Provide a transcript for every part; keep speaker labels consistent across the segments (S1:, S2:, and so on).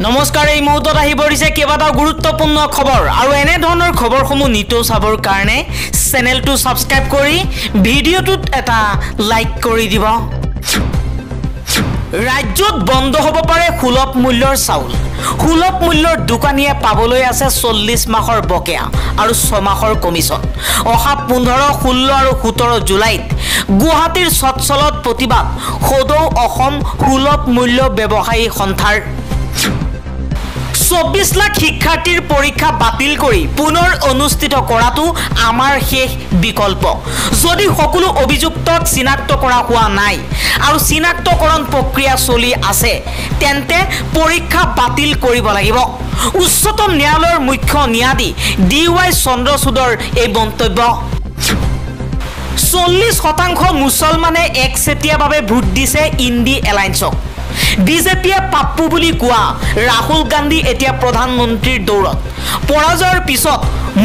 S1: নমস্কাৰ এই মুহূৰ্তত আহি পৰিছে কেইবাটাও গুৰুত্বপূৰ্ণ খবৰ আৰু এনে ধৰণৰ খবৰসমূহ নিতৌ চাবৰ কাৰণে চেনেলটো সাবস্ক্ৰাইব কৰি ভিডিঅ'টোত এটা লাইক কৰি দিব। ৰাজ্যত বন্ধ হ'ব পাৰে সুলভ মূল্যৰ চাউল। সুলভ মূল্যৰ দোকানীয়ে পাবলৈ আছে 40 মাহৰ বকেয়া আৰু 6 মাহৰ কমিছন। অহা 15, 16 আৰু 17 জুলাইত গুৱাহাটীৰ সৎসলত প্ৰতিবাদ সদৌ অসম সুলভ মূল্য ব্যৱসায়ী সন্থাৰ। 24 লাখ শিক্ষাৰ্থীৰ পৰীক্ষা বাতিল কৰি পুনৰ অনুষ্ঠিত কৰাটো আমাৰ শেষ বিকল্প। যদি সকলো অভিযুক্তক চিনাক্ত কৰা হোৱা নাই আৰু চিনাক্তকৰণ প্ৰক্ৰিয়া চলি আছে তেন্তে পৰীক্ষা বাতিল কৰিব লাগিব। উচ্চতম ন্যায়ালয়ৰ মুখ্য ন্যায়াধীশ DY চন্দ্ৰচূড়ৰ এই মন্তব্য। 40% মুছলমানে একচেটিয়াভাৱে ভোট দিছে ইণ্ডি এলায়েন্সক। বিজেপিয়ে পাপ্পু বুলি কোৱা ৰাহুল গান্ধী এতিয়া প্ৰধানমন্ত্ৰীৰ দৌৰত। পৰাজয়ৰ পিছত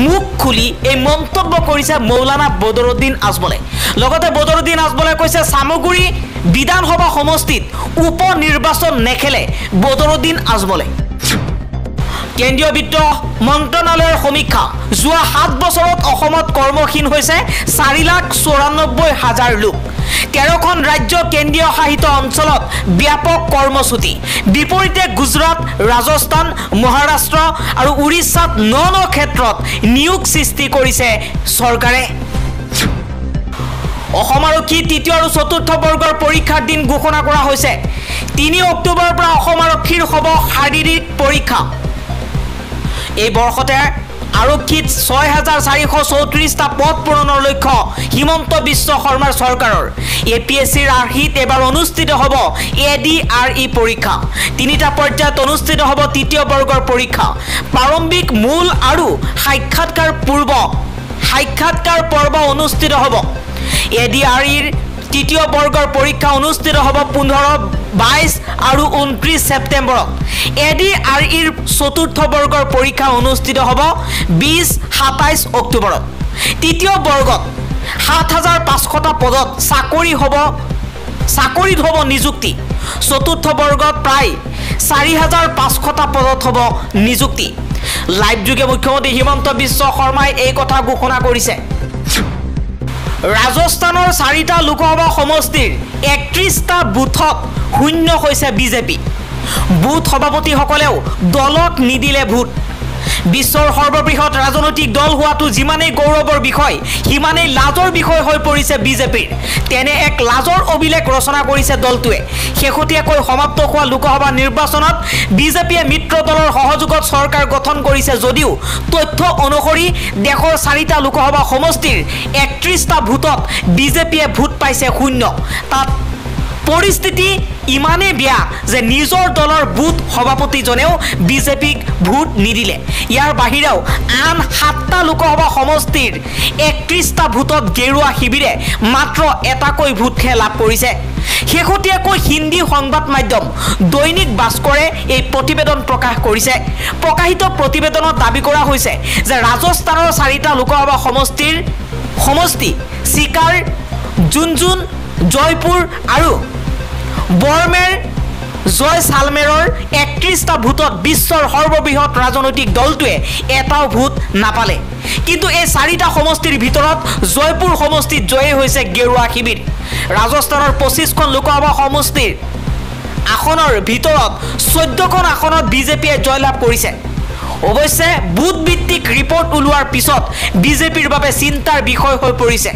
S1: মুখ খুলি এই মন্তব্য কৰিছে মৌলানা বদৰুদ্দিন আজমলে। লগতে বদৰুদ্দিন আজমলে কৈছে সামগুৰি বিধানসভা সমষ্টিত উপ নিৰ্বাচন নেখেলে বদৰুদ্দিন আজমলে। কেন্দ্ৰীয় বিত্ত মন্ত্ৰণালয়ৰ সমীক্ষা যোৱা 7 বছৰত অসমত কৰ্মহীন হৈছে 4,94,000 লোক। 13খন ৰাজ্য কেন্দ্ৰীয় শাসিত অঞ্চলত ব্যাপক কৰ্মসূচী। বিপৰীতে গুজৰাট, ৰাজস্থান, মহাৰাষ্ট্ৰ আৰু উৰিষ্যাত ন ক্ষেত্ৰত নিয়োগ সৃষ্টি কৰিছে চৰকাৰে। অসম আৰক্ষী 3য় আৰু 4ৰ্থ বৰ্গৰ পৰীক্ষাৰ দিন ঘোষণা কৰা হৈছে। 3 অক্টোবৰৰ পৰা অসম আৰক্ষীৰ হ'ব শাৰীৰিক পৰীক্ষা। এই বৰ্ষতে আৰক্ষীত 6,434টা পদ পূৰণৰ লক্ষ্য হিমন্ত বিশ্ব শৰ্মাৰ চৰকাৰৰ। APSCৰ আৰ্হিত এবাৰ অনুষ্ঠিত হ'ব ADRE পৰীক্ষা। 3টা পৰ্যায়ত অনুষ্ঠিত হ'ব 3য় বৰ্গৰ পৰীক্ষা। প্ৰাৰম্ভিক মূল আৰু সাক্ষাৎকাৰ পৰ্ব অনুষ্ঠিত হ'ব। ADREৰ 3য় বৰ্গৰ পৰীক্ষা অনুষ্ঠিত হ'ব 15, 22 আৰু 29 ছেপ্টেম্বৰত। ADREৰ 4ৰ্থ বৰ্গৰ পৰীক্ষা অনুষ্ঠিত হ'ব 20, 27 অক্টোবৰত। 3য় বৰ্গত 7,500টা পদত চাকৰিত হ'ব নিযুক্তি। 4ৰ্থ বৰ্গত প্ৰায় 4,500টা পদত হ'ব নিযুক্তি। লাইভ যোগে মুখ্যমন্ত্ৰী হিমন্ত বিশ্ব শৰ্মাই এই কথা ঘোষণা কৰিছে। ৰাজস্থানৰ 4টা লোকসভা সমষ্টিৰ 31টা বুথত শূন্য হৈছে বিজেপি। বুথ সভাপতিসকলেও দলক নিদিলে ভোট। বিশ্বৰ সৰ্ববৃহৎ ৰাজনৈতিক দল হোৱাটো যিমানেই গৌৰৱৰ বিষয় সিমানেই লাজৰ বিষয় হৈ পৰিছে বিজেপিৰ। তেনে এক লাজৰ অভিলেখ ৰচনা কৰিছে দলটোৱে। শেহতীয়াকৈ সমাপ্ত হোৱা লোকসভা নিৰ্বাচনত বিজেপিয়ে মিত্ৰ দলৰ সহযোগত চৰকাৰ গঠন কৰিছে যদিও তথ্য অনুসৰি দেশৰ 4টা লোকসভা সমষ্টিৰ 31টা ভোটত বিজেপিয়ে ভোট পাইছে শূন্য। তাত পৰিস্থিতি ইমানেই বেয়া যে নিজৰ দলৰ বুথ সভাপতিজনেও বিজেপিক ভোট নিদিলে। ইয়াৰ বাহিৰেও আন 7টা লোকসভা সমষ্টিৰ 31টা ভোটত গেৰুৱা শিবিৰে মাত্ৰ এটাকৈ ভোটহে লাভ কৰিছে। শেহতীয়াকৈ হিন্দী সংবাদ মাধ্যম দৈনিক ভাস্কৰে এই প্ৰতিবেদন প্ৰকাশ কৰিছে। প্ৰকাশিত প্ৰতিবেদনত দাবী কৰা হৈছে যে ৰাজস্থানৰ 4টা লোকসভা সমষ্টি চিকাৰ, জুনজুন, জয়পুৰ আৰু বৰমেৰ জয়সালমেৰৰ 31টা ভোটত বিশ্বৰ সৰ্ববৃহৎ ৰাজনৈতিক দলটোৱে এটাও ভোট নাপালে। কিন্তু এই 4টা সমষ্টিৰ ভিতৰত জয়পুৰ সমষ্টিত জয়ী হৈছে গেৰুৱা শিবিৰ। ৰাজস্থানৰ 25খন লোকসভা সমষ্টিৰ আসনৰ ভিতৰত 14খন আসনত বিজেপিয়ে জয়লাভ কৰিছে। অৱশ্যে বুথ ভিত্তিক ৰিপৰ্ট ওলোৱাৰ পিছত বিজেপিৰ বাবে চিন্তাৰ বিষয় হৈ পৰিছে।